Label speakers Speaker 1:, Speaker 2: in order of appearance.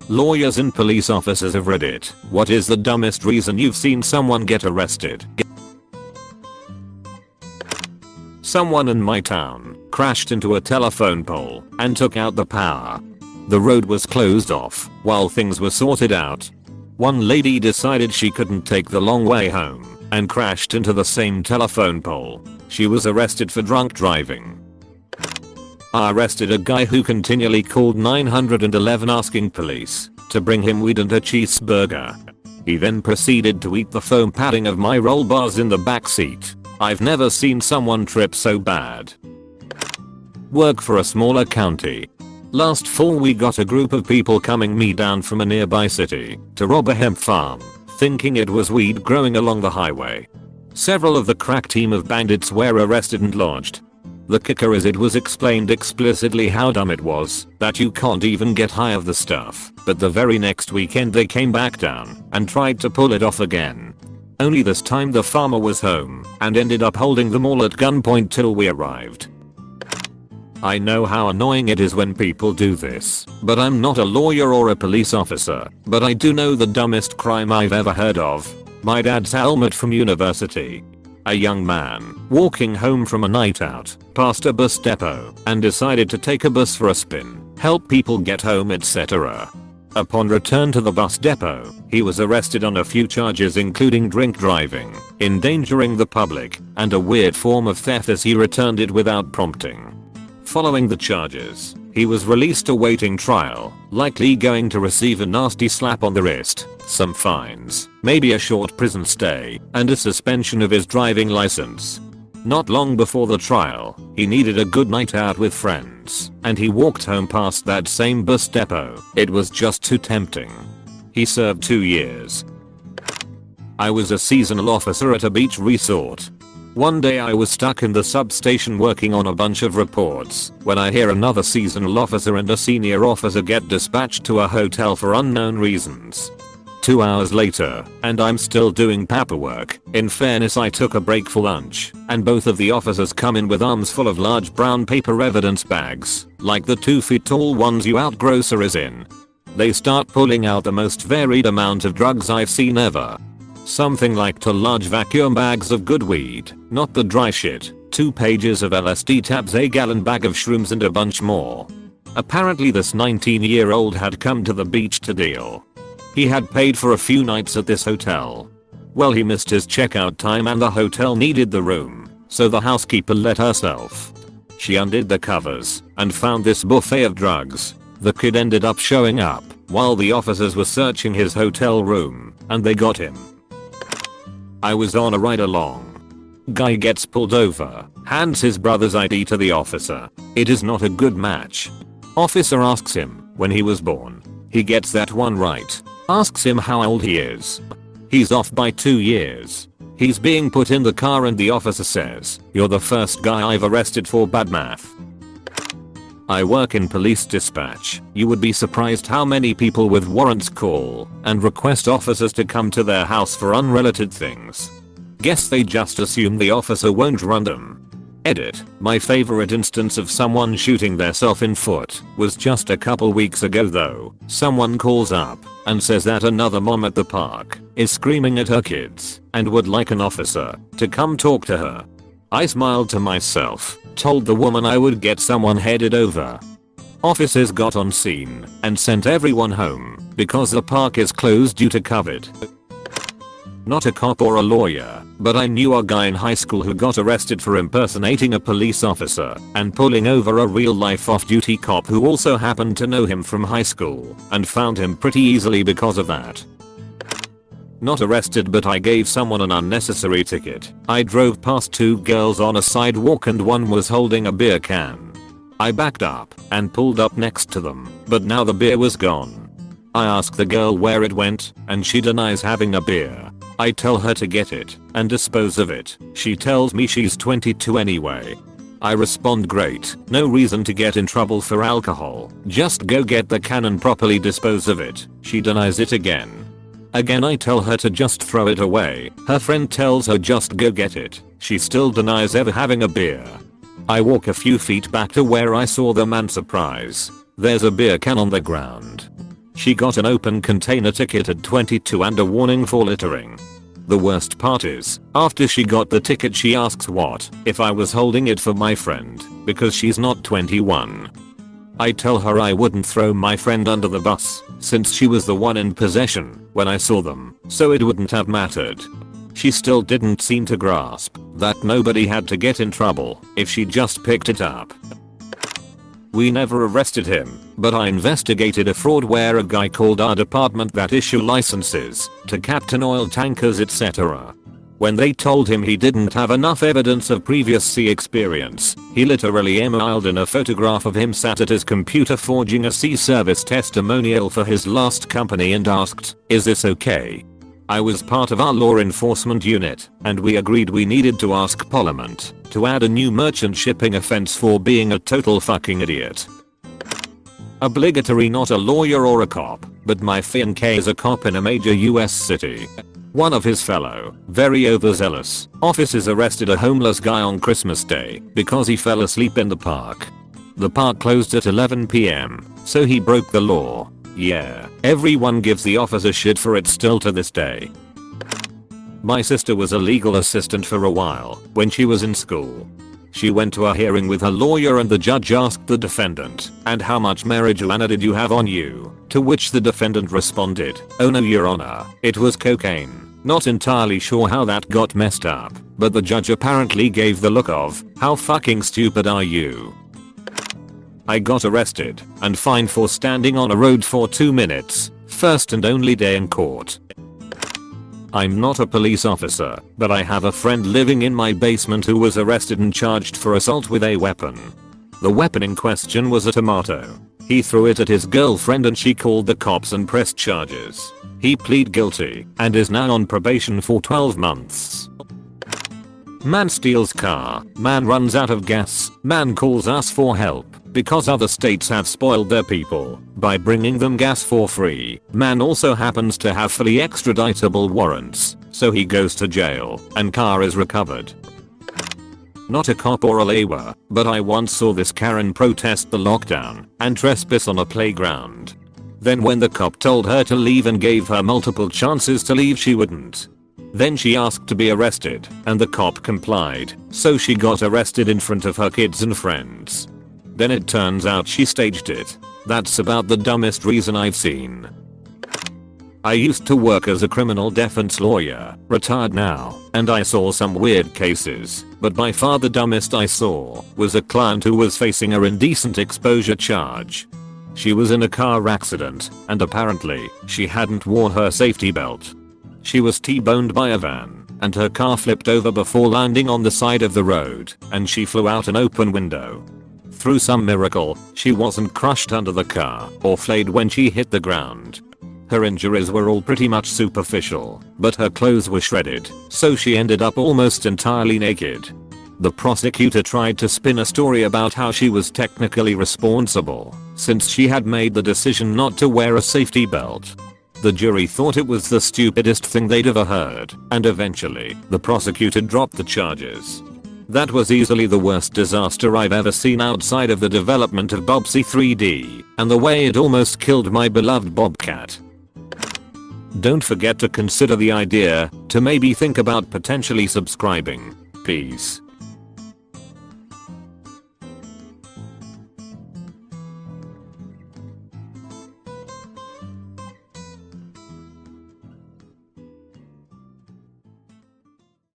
Speaker 1: Lawyers and police officers of Reddit, what is the dumbest reason you've seen someone get arrested? Someone in my town crashed into a telephone pole and took out the power. The road was closed off while things were sorted out. One lady decided she couldn't take the long way home and crashed into the same telephone pole. She was arrested for drunk driving. I arrested a guy who continually called 911 asking police to bring him weed and a cheeseburger. He then proceeded to eat the foam padding of my roll bars in the back seat. I've never seen someone trip so bad. Work for a smaller county. Last fall we got a group of people coming me down from a nearby city to rob a hemp farm, thinking it was weed growing along the highway. Several of the crack team of bandits were arrested and lodged. The kicker is it was explained explicitly how dumb it was, that you can't even get high of the stuff, but the very next weekend they came back down and tried to pull it off again. Only this time the farmer was home and ended up holding them all at gunpoint till we arrived. I know how annoying it is when people do this, but I'm not a lawyer or a police officer, but I do know the dumbest crime I've ever heard of. My dad's helmet from university. A young man walking home from a night out passed a bus depot and decided to take a bus for a spin, help people get home, etc. Upon return to the bus depot, he was arrested on a few charges including drink driving, endangering the public, and a weird form of theft as he returned it without prompting. Following the charges, he was released awaiting trial, likely going to receive a nasty slap on the wrist, some fines, maybe a short prison stay, and a suspension of his driving license. Not long before the trial, he needed a good night out with friends, and he walked home past that same bus depot. It was just too tempting. He served 2 years. I was a seasonal officer at a beach resort. One day I was stuck in the substation working on a bunch of reports when I hear another seasonal officer and a senior officer get dispatched to a hotel for unknown reasons. 2 hours later, and I'm still doing paperwork. In fairness, I took a break for lunch, and both of the officers come in with arms full of large brown paper evidence bags, like the 2 feet tall ones you out groceries in. They start pulling out the most varied amount of drugs I've seen ever. Something like 2 large vacuum bags of good weed, not the dry shit, 2 pages of LSD tabs, a gallon bag of shrooms, and a bunch more. Apparently this 19-year-old had come to the beach to deal. He had paid for a few nights at this hotel. Well, he missed his checkout time and the hotel needed the room, so the housekeeper let herself. She undid the covers and found this buffet of drugs. The kid ended up showing up while the officers were searching his hotel room, and they got him. I was on a ride along. Guy gets pulled over, hands his brother's ID to the officer. It is not a good match. Officer asks him when he was born. He gets that one right. Asks him how old he is. He's off by 2 years. He's being put in the car and the officer says, "You're the first guy I've arrested for bad math." I work in police dispatch. You would be surprised how many people with warrants call and request officers to come to their house for unrelated things. Guess they just assume the officer won't run them. Edit. My favorite instance of someone shooting theirself in foot was just a couple weeks ago though. Someone calls up and says that another mom at the park is screaming at her kids and would like an officer to come talk to her. I smiled to myself, told the woman I would get someone headed over. Officers got on scene and sent everyone home because the park is closed due to COVID. Not a cop or a lawyer, but I knew a guy in high school who got arrested for impersonating a police officer and pulling over a real-life off-duty cop who also happened to know him from high school and found him pretty easily because of that. Not arrested, but I gave someone an unnecessary ticket. I drove past 2 girls on a sidewalk and one was holding a beer can. I backed up and pulled up next to them, but now the beer was gone. I ask the girl where it went and she denies having a beer. I tell her to get it and dispose of it. She tells me she's 22 anyway. I respond, great, no reason to get in trouble for alcohol. Just go get the can and properly dispose of it. She denies it again. Again I tell her to just throw it away. Her friend tells her just go get it. She still denies ever having a beer. I walk a few feet back to where I saw them and surprise. There's a beer can on the ground. She got an open container ticket at 22 and a warning for littering. The worst part is, after she got the ticket she asks what if I was holding it for my friend because she's not 21. I tell her I wouldn't throw my friend under the bus since she was the one in possession when I saw them, so it wouldn't have mattered. She still didn't seem to grasp that nobody had to get in trouble if she just picked it up. We never arrested him, but I investigated a fraud where a guy called our department that issue licenses to captain oil tankers etc. When they told him he didn't have enough evidence of previous sea experience, he literally emailed in a photograph of him sat at his computer forging a sea service testimonial for his last company and asked, "Is this okay?" I was part of our law enforcement unit, and we agreed we needed to ask Parliament to add a new merchant shipping offense for being a total fucking idiot. Obligatory, not a lawyer or a cop, but my fiancé is a cop in a major US city. One of his fellow, very overzealous, officers arrested a homeless guy on Christmas Day because he fell asleep in the park. The park closed at 11 PM, so he broke the law. Yeah, everyone gives the officer shit for it still to this day. My sister was a legal assistant for a while when she was in school. She went to a hearing with her lawyer and the judge asked the defendant, "And how much marijuana did you have on you?" To which the defendant responded, "Oh no, your honor, it was cocaine." Not entirely sure how that got messed up, but the judge apparently gave the look of, "How fucking stupid are you?" I got arrested and fined for standing on a road for 2 minutes, first and only day in court. I'm not a police officer, but I have a friend living in my basement who was arrested and charged for assault with a weapon. The weapon in question was a tomato. He threw it at his girlfriend and she called the cops and pressed charges. He pleaded guilty and is now on probation for 12 months. Man steals car, man runs out of gas, man calls us for help because other states have spoiled their people by bringing them gas for free. Man also happens to have fully extraditable warrants, so he goes to jail and car is recovered. Not a cop or a laborer, but I once saw this Karen protest the lockdown and trespass on a playground. Then when the cop told her to leave and gave her multiple chances to leave, she wouldn't. Then she asked to be arrested and the cop complied, so she got arrested in front of her kids and friends. Then it turns out she staged it. That's about the dumbest reason I've seen. I used to work as a criminal defense lawyer, retired now, and I saw some weird cases, but by far the dumbest I saw was a client who was facing a indecent exposure charge. She was in a car accident, and apparently, she hadn't worn her safety belt. She was T-boned by a van, and her car flipped over before landing on the side of the road, and she flew out an open window. Through some miracle, she wasn't crushed under the car or flayed when she hit the ground. Her injuries were all pretty much superficial, but her clothes were shredded, so she ended up almost entirely naked. The prosecutor tried to spin a story about how she was technically responsible, since she had made the decision not to wear a safety belt. The jury thought it was the stupidest thing they'd ever heard, and eventually, the prosecutor dropped the charges. That was easily the worst disaster I've ever seen outside of the development of Bobsy 3D, and the way it almost killed my beloved Bobcat. Don't forget to consider the idea to maybe think about potentially subscribing. Peace.